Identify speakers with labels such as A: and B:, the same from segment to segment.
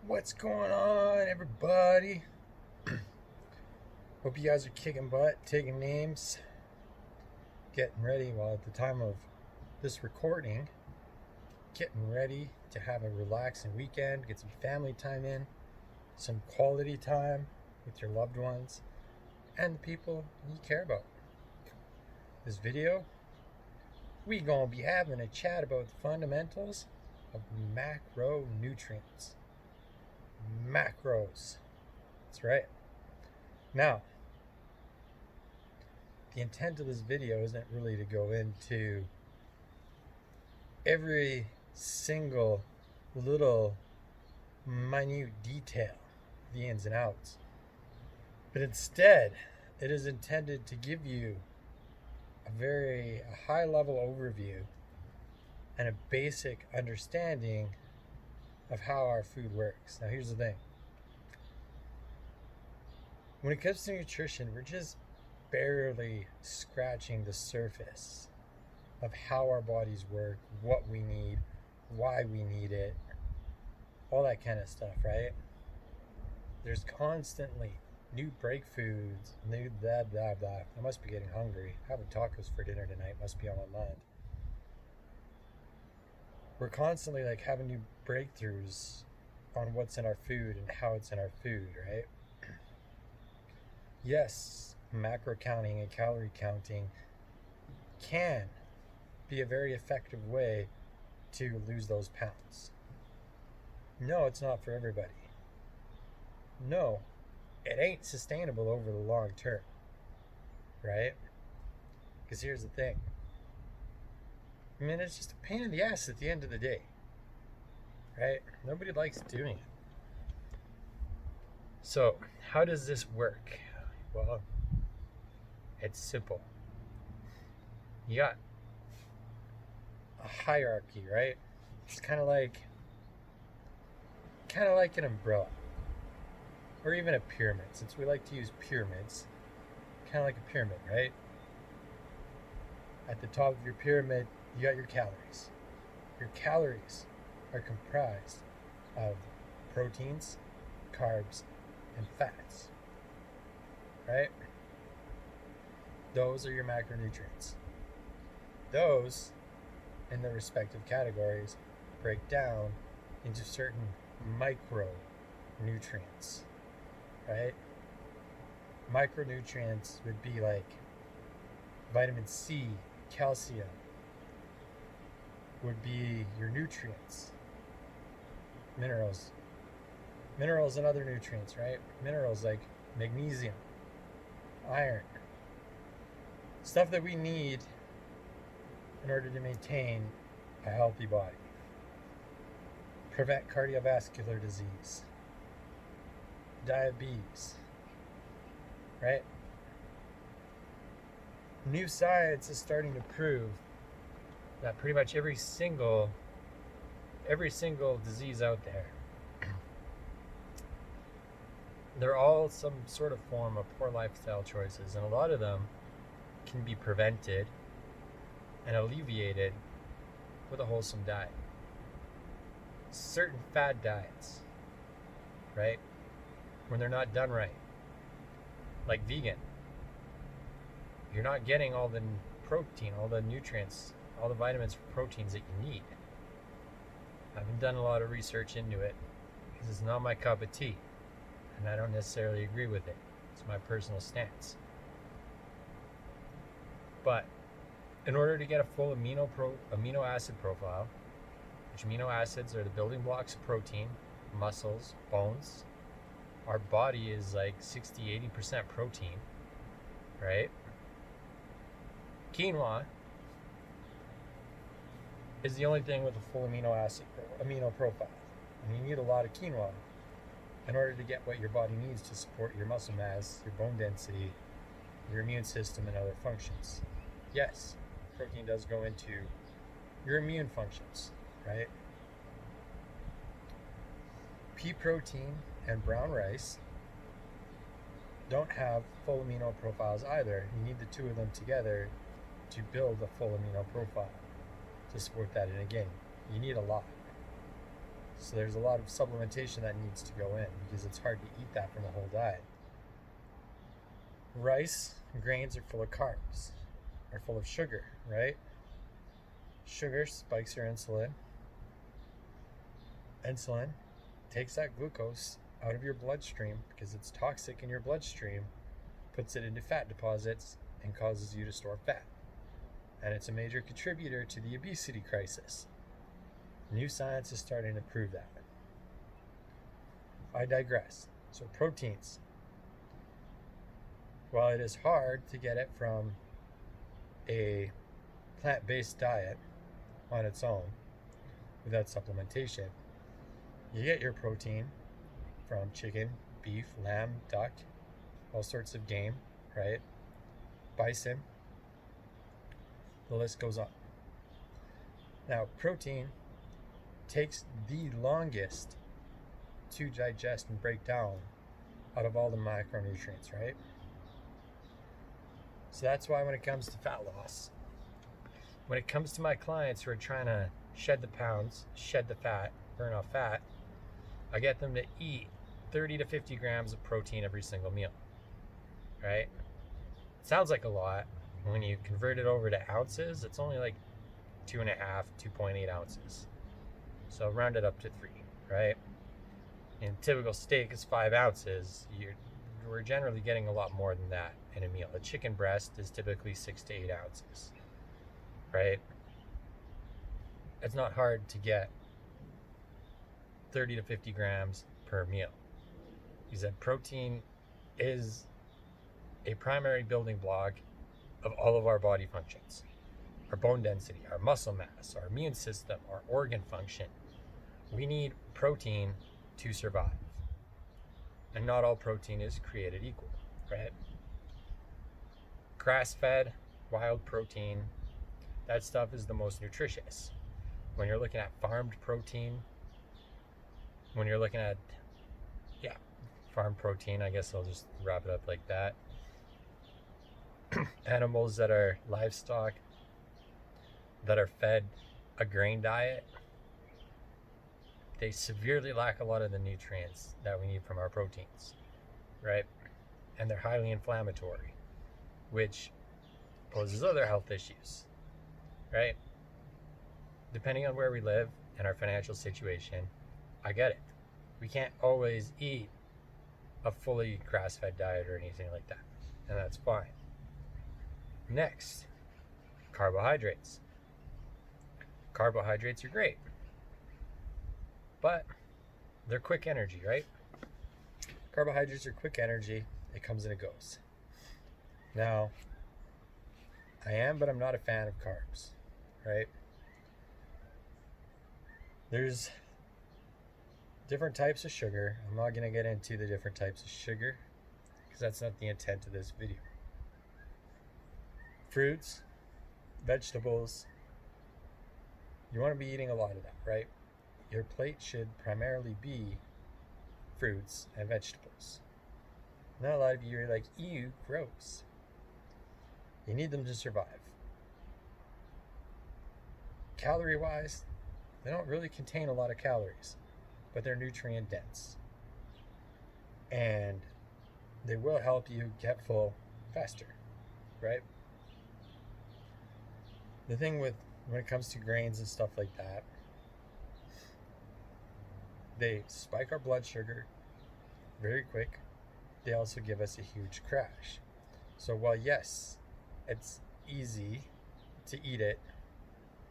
A: What's going on, everybody? Hope you guys are kicking butt, taking names, getting ready. Well, at the time of this recording, getting ready to have a relaxing weekend, get some family time in, some quality time with your loved ones and the people you care about. This video, we gonna be having a chat about the fundamentals of macronutrients. Macros. That's right. Now, the intent of this video isn't really to go into every single little minute detail, the ins and outs, but instead it is intended to give you a high level overview and a basic understanding of how our food works. Now here's the thing. When it comes to nutrition, we're just barely scratching the surface of how our bodies work, what we need, why we need it, all that kind of stuff, right? There's constantly new breakthroughs, new blah, blah, blah. I must be getting hungry. Having tacos for dinner tonight must be on my mind. We're constantly having new breakthroughs on what's in our food and how it's in our food, right? Yes, macro counting and calorie counting can be a very effective way to lose those pounds. No, it's not for everybody. No, it ain't sustainable over the long term, right? Because here's the thing. I mean, it's just a pain in the ass at the end of the day, right? Nobody likes doing it. So, how does this work? Well, it's simple. You got a hierarchy, right? It's kind of like an umbrella, or even a pyramid. Since we like to use pyramids, kind of like a pyramid, right? At the top of your pyramid, you got your calories. Your calories are comprised of proteins, carbs, and fats, right? Those are your macronutrients. Those, in their respective categories, break down into certain micronutrients, right? Micronutrients would be like vitamin C, calcium, would be your nutrients. Minerals and other nutrients, right? Minerals like magnesium, iron, stuff that we need in order to maintain a healthy body, prevent cardiovascular disease, diabetes, right? New science is starting to prove that pretty much every single disease out there, they're all some sort of form of poor lifestyle choices, and a lot of them can be prevented and alleviated with a wholesome diet. Certain fad diets, right? When they're not done right, like vegan, you're not getting all the protein, all the nutrients, all the vitamins, proteins that you need. I haven't done a lot of research into it because it's not my cup of tea, and I don't necessarily agree with it. It's my personal stance. But in order to get a full amino acid profile, which amino acids are the building blocks of protein, muscles, bones, our body is like 60-80% protein, right? Quinoa is the only thing with a full amino profile. And you need a lot of quinoa in order to get what your body needs to support your muscle mass, your bone density, your immune system, and other functions. Yes, protein does go into your immune functions, right? Pea protein and brown rice don't have full amino profiles either. You need the two of them together to build a full amino profile to support that. And again, you need a lot. So there's a lot of supplementation that needs to go in because it's hard to eat that from a whole diet. Rice and grains are full of carbs, are full of sugar, right? Sugar spikes your insulin. Insulin takes that glucose out of your bloodstream because it's toxic in your bloodstream, puts it into fat deposits, and causes you to store fat. And it's a major contributor to the obesity crisis. New science is starting to prove that. I digress. So proteins. While it is hard to get it from a plant-based diet on its own without supplementation, you get your protein from chicken, beef, lamb, duck, all sorts of game, right? Bison. The list goes on. Now, protein takes the longest to digest and break down out of all the micronutrients, right? So that's why when it comes to fat loss, when it comes to my clients who are trying to shed the pounds, shed the fat, burn off fat, I get them to eat 30 to 50 grams of protein every single meal, right? It sounds like a lot. When you convert it over to ounces, it's only like 2.5, 2.8 ounces. So round it up to 3, right? And typical steak is 5 ounces. We're generally getting a lot more than that in a meal. A chicken breast is typically 6 to 8 ounces, right? It's not hard to get 30 to 50 grams per meal. Because that protein is a primary building block of all of our body functions. Our bone density, our muscle mass, our immune system, our organ function. We need protein to survive. And not all protein is created equal, right? Grass-fed, wild protein, that stuff is the most nutritious. When you're looking at farmed protein, when you're looking at, farmed protein, I guess I'll just wrap it up like that. Animals that are livestock, that are fed a grain diet, they severely lack a lot of the nutrients that we need from our proteins, right? And they're highly inflammatory, which poses other health issues, right? Depending on where we live and our financial situation, I get it. We can't always eat a fully grass-fed diet or anything like that, and that's fine. Next, carbohydrates. Carbohydrates are great, but they're quick energy, right? Carbohydrates are quick energy. It comes and it goes. Now, I am, but I'm not a fan of carbs, right? There's different types of sugar. I'm not going to get into the different types of sugar because that's not the intent of this video. Fruits, vegetables, you want to be eating a lot of that, right? Your plate should primarily be fruits and vegetables. Not a lot of you are like, ew, gross. You need them to survive. Calorie-wise, they don't really contain a lot of calories, but they're nutrient dense. And they will help you get full faster, right? The thing with when it comes to grains and stuff like that, they spike our blood sugar very quick. They also give us a huge crash. So while yes, it's easy to eat it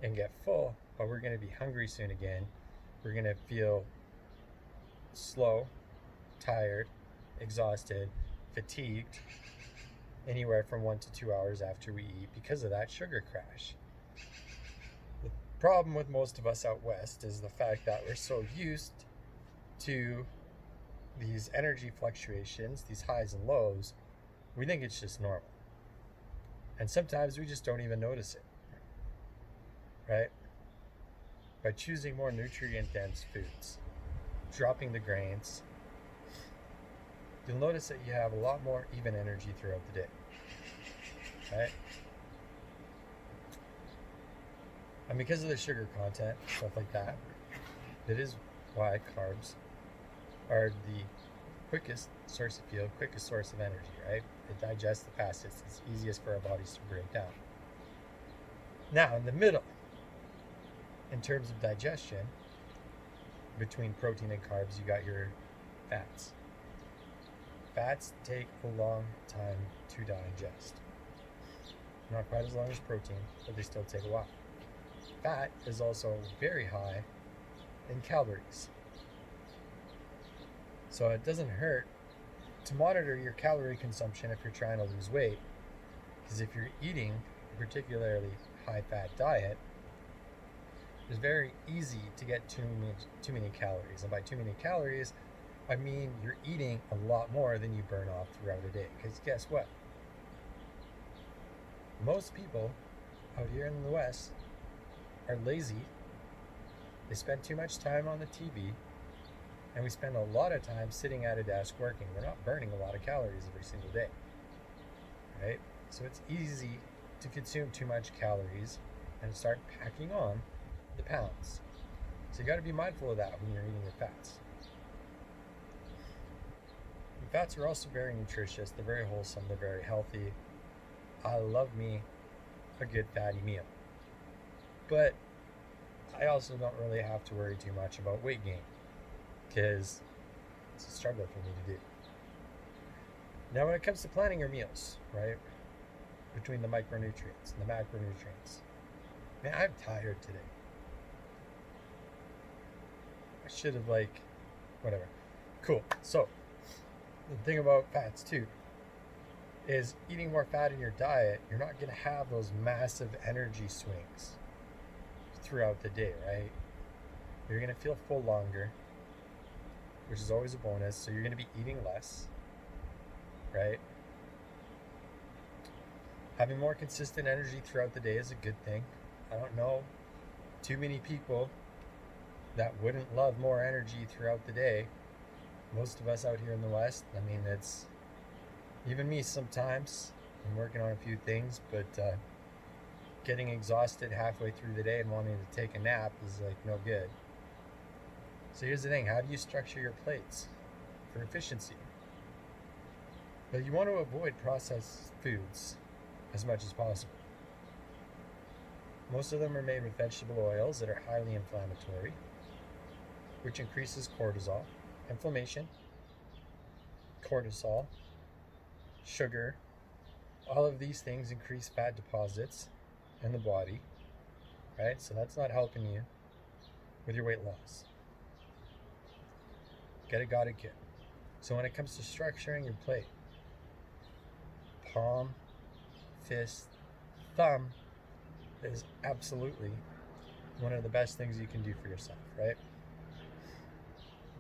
A: and get full, but we're going to be hungry soon again. We're going to feel slow, tired, exhausted, fatigued, anywhere from 1 to 2 hours after we eat because of that sugar crash. The problem with most of us out west is the fact that we're so used to these energy fluctuations, these highs and lows, we think it's just normal. And sometimes we just don't even notice it, right? By choosing more nutrient-dense foods, dropping the grains, you'll notice that you have a lot more even energy throughout the day, right? And because of the sugar content, stuff like that, it is why carbs are the quickest source of fuel, quickest source of energy, right? It digests the fastest. It's easiest for our bodies to break down. Now, in the middle, in terms of digestion, between protein and carbs, you got your fats. Fats take a long time to digest. Not quite as long as protein, but they still take a while. Fat is also very high in calories. So it doesn't hurt to monitor your calorie consumption if you're trying to lose weight. Because if you're eating a particularly high-fat diet, it's very easy to get too many calories. And by too many calories, I mean you're eating a lot more than you burn off throughout a day. Because guess what? Most people out here in the West are lazy. They spend too much time on the TV, and we spend a lot of time sitting at a desk working. We're not burning a lot of calories every single day, right? So it's easy to consume too much calories and start packing on the pounds. So you got to be mindful of that when you're eating your fats. And fats are also very nutritious. They're very wholesome. They're very healthy. I love me a good fatty meal. But I also don't really have to worry too much about weight gain, because it's a struggle for me to do. Now, when it comes to planning your meals, right, between the micronutrients and the macronutrients, man, I'm tired today. I should have, whatever. Cool. So, the thing about fats, too, is eating more fat in your diet, you're not going to have those massive energy swings throughout the day, right? You're going to feel full longer, which is always a bonus. So you're going to be eating less, right? Having more consistent energy throughout the day is a good thing. I don't know too many people that wouldn't love more energy throughout the day. Most of us out here in the West, I mean, it's even me sometimes. I'm working on a few things, but getting exhausted halfway through the day and wanting to take a nap is no good. So here's the thing, how do you structure your plates for efficiency? But you want to avoid processed foods as much as possible. Most of them are made with vegetable oils that are highly inflammatory, which increases cortisol, inflammation, cortisol, sugar. All of these things increase fat deposits in the body, right? So that's not helping you with your weight loss. Gotta get. So when it comes to structuring your plate, palm, fist, thumb is absolutely one of the best things you can do for yourself, right?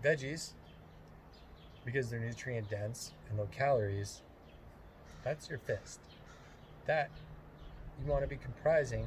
A: Veggies, because they're nutrient dense and low calories, that's your fist. That you want to be comprising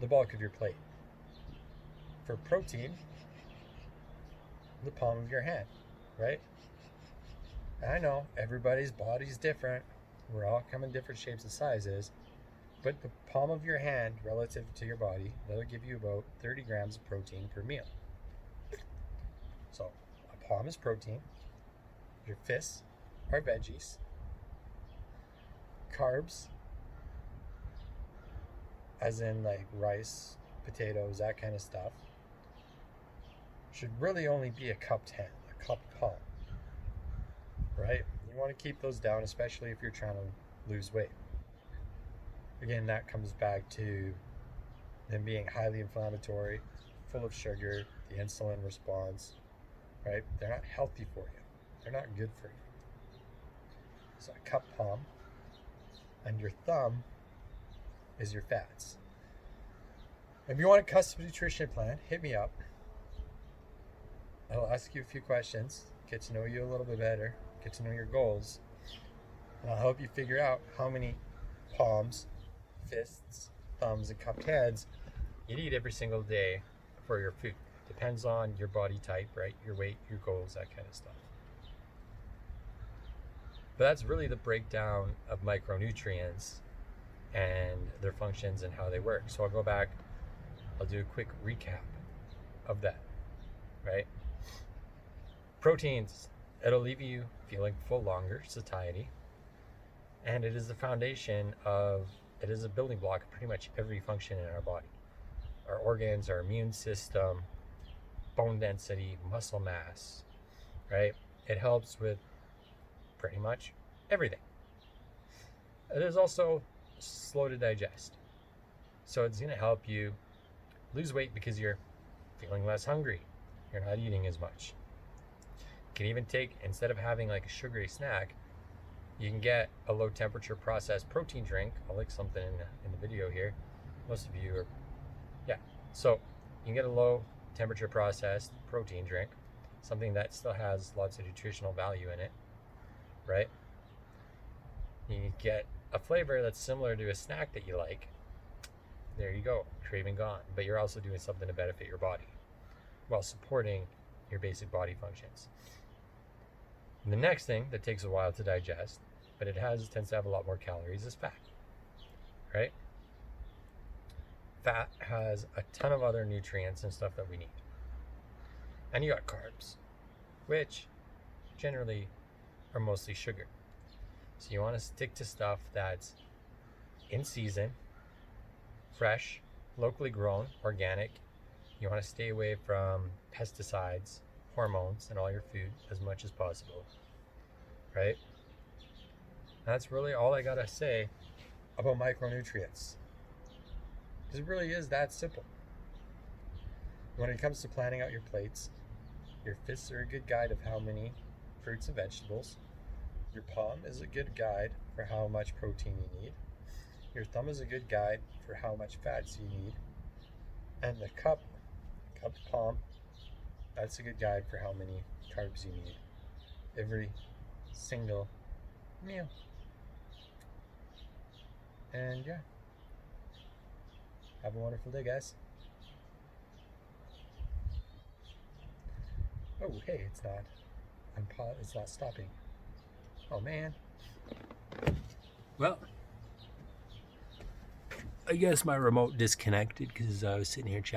A: the bulk of your plate. For protein, the palm of your hand, right? I know everybody's body's different. We're all come in different shapes and sizes, but the palm of your hand relative to your body, that'll give you about 30 grams of protein per meal. So a palm is protein. Your fists are veggies. Carbs, as in rice, potatoes, that kind of stuff, should really only be a cupped hand, a cupped palm, right? You want to keep those down, especially if you're trying to lose weight. Again, that comes back to them being highly inflammatory, full of sugar, the insulin response, right? They're not healthy for you. They're not good for you. So a cupped palm, and your thumb is your fats. If you want a custom nutrition plan, hit me up. I'll ask you a few questions, get to know you a little bit better, get to know your goals, and I'll help you figure out how many palms, fists, thumbs, and cupped hands you need every single day for your food. Depends on your body type, right? Your weight, your goals, that kind of stuff. But that's really the breakdown of micronutrients and their functions and how they work. So I'll go back, I'll do a quick recap of that. right? Proteins, it'll leave you feeling full longer, satiety, and it is the foundation of, it is a building block of pretty much every function in our body. Our organs, our immune system, bone density, muscle mass, right? It helps with pretty much everything. It is also slow to digest. So it's going to help you lose weight because you're feeling less hungry. You're not eating as much. You can even take, instead of having like a sugary snack, you can get a low temperature processed protein drink. I'll link something in the video here. Most of you are, yeah. So you can get a low temperature processed protein drink, something that still has lots of nutritional value in it, right? You can get a flavor that's similar to a snack that you like. There you go, craving gone. But you're also doing something to benefit your body while supporting your basic body functions. And the next thing that takes a while to digest, but it tends to have a lot more calories, is fat, right? Fat has a ton of other nutrients and stuff that we need. And you got carbs, which generally are mostly sugar. So you want to stick to stuff that's in season, fresh, locally grown, organic. You want to stay away from pesticides, hormones, and all your food as much as possible, right? That's really all I gotta say about micronutrients. Because it really is that simple. When it comes to planning out your plates, your fists are a good guide of how many fruits and vegetables. Your palm is a good guide for how much protein you need. Your thumb is a good guide for how much fats you need. And the cup palm, that's a good guide for how many carbs you need every single meal. And yeah, have a wonderful day, guys. Oh, hey, it's not stopping. Oh man. Well, I guess my remote disconnected because I was sitting here chatting.